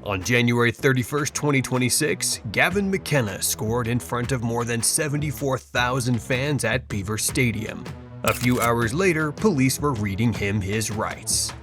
On January 31st, 2026, Gavin McKenna scored in front of more than 74,000 fans at Beaver Stadium. A few hours later, police were reading him his rights.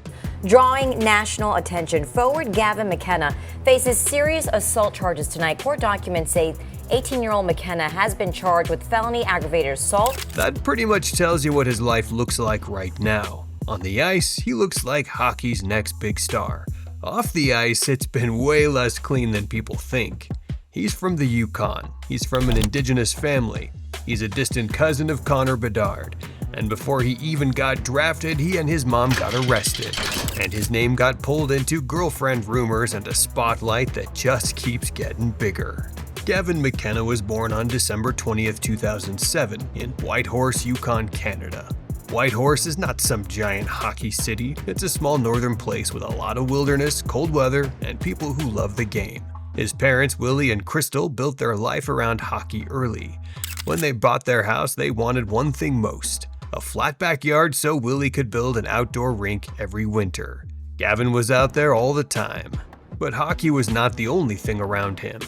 Drawing national attention, forward Gavin McKenna faces serious assault charges tonight. Court documents say 18-year-old McKenna has been charged with felony aggravated assault. That pretty much tells you what his life looks like right now. On the ice, he looks like hockey's next big star. Off the ice, it's been way less clean than people think. He's from the Yukon. He's from an Indigenous family. He's a distant cousin of Connor Bedard. And before he even got drafted, he and his mom got arrested. And his name got pulled into girlfriend rumors and a spotlight that just keeps getting bigger. Gavin McKenna was born on December 20th, 2007 in Whitehorse, Yukon, Canada. Whitehorse is not some giant hockey city. It's a small northern place with a lot of wilderness, cold weather, and people who love the game. His parents, Willie and Crystal, built their life around hockey early. When they bought their house, they wanted one thing most: a flat backyard so Willie could build an outdoor rink every winter. Gavin was out there all the time. But hockey was not the only thing around him.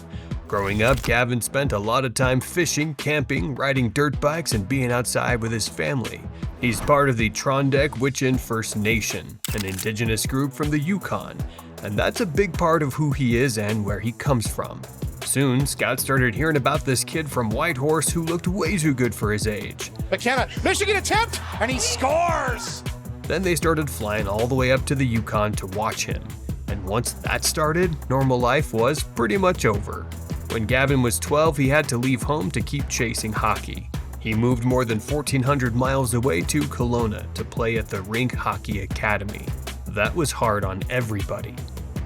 Growing up, Gavin spent a lot of time fishing, camping, riding dirt bikes, and being outside with his family. He's part of the Trondek-Wiccan First Nation, an Indigenous group from the Yukon, and that's a big part of who he is and where he comes from. Soon, scouts started hearing about this kid from Whitehorse who looked way too good for his age. McKenna, Michigan attempt, and he scores! Then they started flying all the way up to the Yukon to watch him. And once that started, normal life was pretty much over. When Gavin was 12, he had to leave home to keep chasing hockey. He moved more than 1,400 miles away to Kelowna to play at the Rink Hockey Academy. That was hard on everybody.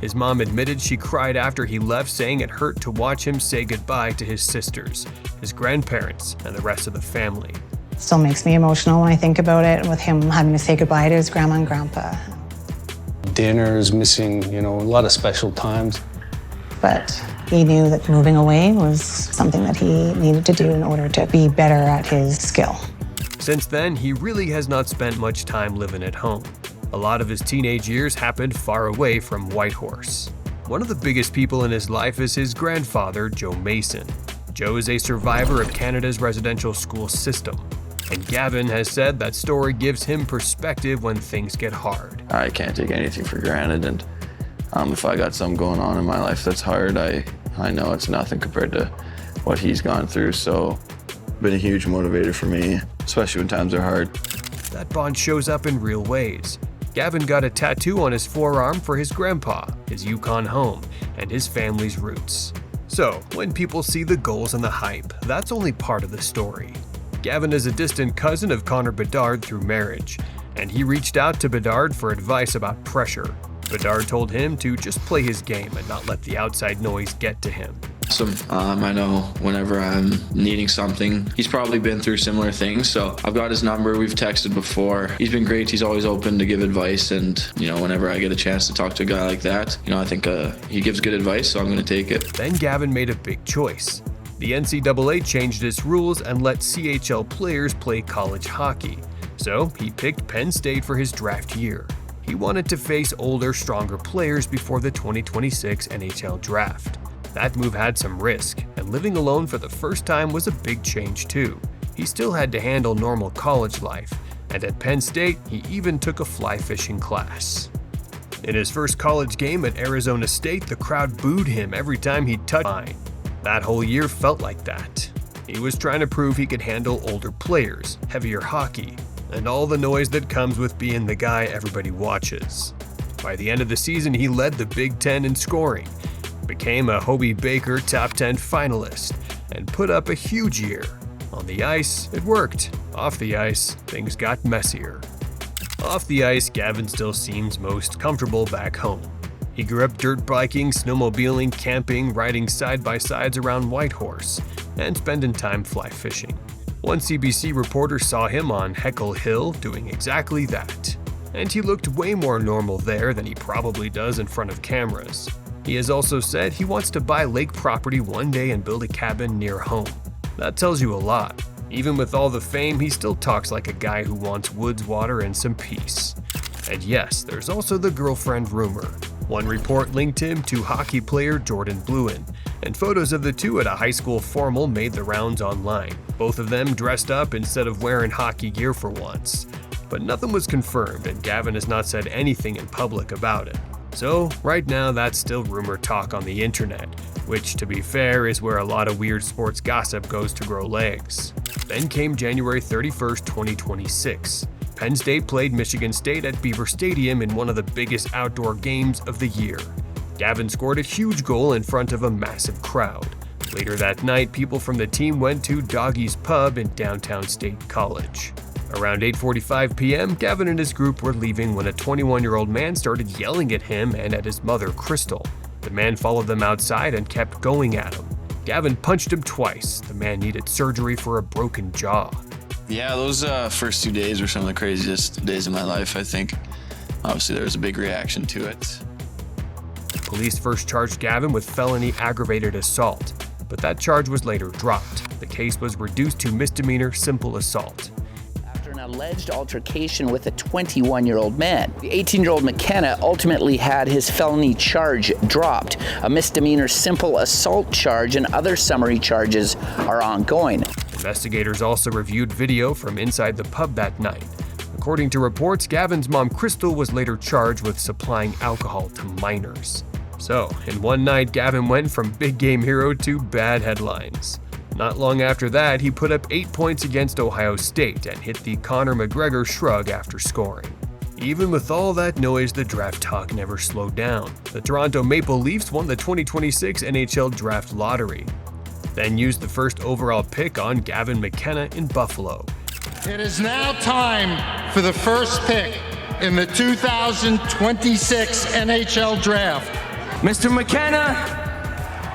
His mom admitted she cried after he left, saying it hurt to watch him say goodbye to his sisters, his grandparents, and the rest of the family. It still makes me emotional when I think about it, with him having to say goodbye to his grandma and grandpa. Dinners, missing, a lot of special times. But he knew that moving away was something that he needed to do in order to be better at his skill. Since then, he really has not spent much time living at home. A lot of his teenage years happened far away from Whitehorse. One of the biggest people in his life is his grandfather, Joe Mason. Joe is a survivor of Canada's residential school system. And Gavin has said that story gives him perspective when things get hard. I can't take anything for granted, and if I got something going on in my life that's hard, I know it's nothing compared to what he's gone through, so been a huge motivator for me, especially when times are hard. That bond shows up in real ways. Gavin got a tattoo on his forearm for his grandpa, his Yukon home, and his family's roots. So, when people see the goals and the hype, that's only part of the story. Gavin is a distant cousin of Connor Bedard through marriage, and he reached out to Bedard for advice about pressure. Bedard told him to just play his game and not let the outside noise get to him. I know whenever I'm needing something, he's probably been through similar things, so I've got his number, we've texted before. He's been great, he's always open to give advice, and whenever I get a chance to talk to a guy like that, I think he gives good advice, so I'm going to take it. Then Gavin made a big choice. The NCAA changed its rules and let CHL players play college hockey, so he picked Penn State for his draft year. He wanted to face older, stronger players before the 2026 NHL Draft. That move had some risk, and living alone for the first time was a big change too. He still had to handle normal college life, and at Penn State, he even took a fly fishing class. In his first college game at Arizona State, the crowd booed him every time he touched the line. That whole year felt like that. He was trying to prove he could handle older players, heavier hockey, and all the noise that comes with being the guy everybody watches. By the end of the season, he led the Big Ten in scoring, became a Hobey Baker top 10 finalist, and put up a huge year. On the ice, it worked. Off the ice, things got messier. Off the ice, Gavin still seems most comfortable back home. He grew up dirt biking, snowmobiling, camping, riding side-by-sides around Whitehorse, and spending time fly fishing. One CBC reporter saw him on Heckle Hill doing exactly that. And he looked way more normal there than he probably does in front of cameras. He has also said he wants to buy lake property one day and build a cabin near home. That tells you a lot. Even with all the fame, he still talks like a guy who wants woods, water, and some peace. And yes, there's also the girlfriend rumor. One report linked him to hockey player Jordan Bluin, and photos of the two at a high school formal made the rounds online, both of them dressed up instead of wearing hockey gear for once. But nothing was confirmed, and Gavin has not said anything in public about it. So, right now that's still rumor talk on the internet, which, to be fair, is where a lot of weird sports gossip goes to grow legs. Then came January 31st, 2026. Penn State played Michigan State at Beaver Stadium in one of the biggest outdoor games of the year. Gavin scored a huge goal in front of a massive crowd. Later that night, people from the team went to Doggy's Pub in downtown State College. Around 8:45 p.m., Gavin and his group were leaving when a 21-year-old man started yelling at him and at his mother, Crystal. The man followed them outside and kept going at him. Gavin punched him twice. The man needed surgery for a broken jaw. Yeah, those first 2 days were some of the craziest days of my life, I think. Obviously, there was a big reaction to it. Police first charged Gavin with felony aggravated assault, but that charge was later dropped. The case was reduced to misdemeanor simple assault. An alleged altercation with a 21-year-old man. The 18-year-old McKenna ultimately had his felony charge dropped. A misdemeanor simple assault charge and other summary charges are ongoing. Investigators also reviewed video from inside the pub that night. According to reports, Gavin's mom, Crystal, was later charged with supplying alcohol to minors. So, in one night, Gavin went from big game hero to bad headlines. Not long after that, he put up 8 points against Ohio State and hit the Conor McGregor shrug after scoring. Even with all that noise, the draft talk never slowed down. The Toronto Maple Leafs won the 2026 NHL Draft lottery, then used the first overall pick on Gavin McKenna in Buffalo. It is now time for the first pick in the 2026 NHL Draft. Mr. McKenna,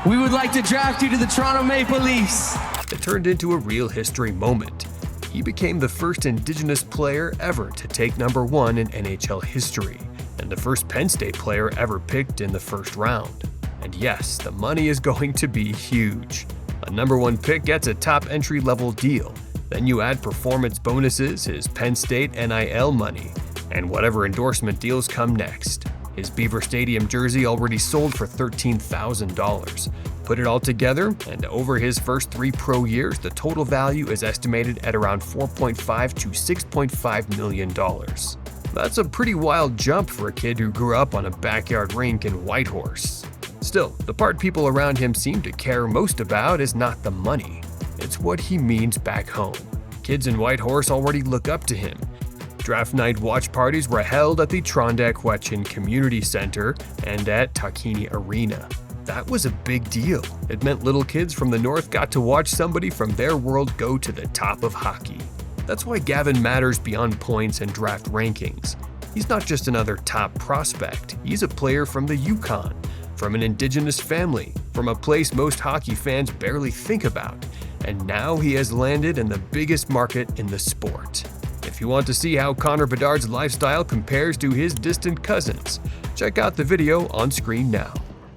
we would like to draft you to the Toronto Maple Leafs. It turned into a real history moment. He became the first Indigenous player ever to take number 1 in NHL history, and the first Penn State player ever picked in the first round. And yes, the money is going to be huge. A number 1 pick gets a top entry-level deal. Then you add performance bonuses, his Penn State NIL money, and whatever endorsement deals come next. His Beaver Stadium jersey already sold for $13,000. Put it all together, and over his first 3 pro years, the total value is estimated at around $4.5 to $6.5 million. That's a pretty wild jump for a kid who grew up on a backyard rink in Whitehorse. Still, the part people around him seem to care most about is not the money. It's what he means back home. Kids in Whitehorse already look up to him. Draft night watch parties were held at the Trondequechin Community Center and at Takini Arena. That was a big deal. It meant little kids from the north got to watch somebody from their world go to the top of hockey. That's why Gavin matters beyond points and draft rankings. He's not just another top prospect. He's a player from the Yukon, from an Indigenous family, from a place most hockey fans barely think about. And now he has landed in the biggest market in the sport. If you want to see how Connor Bedard's lifestyle compares to his distant cousins, check out the video on screen now.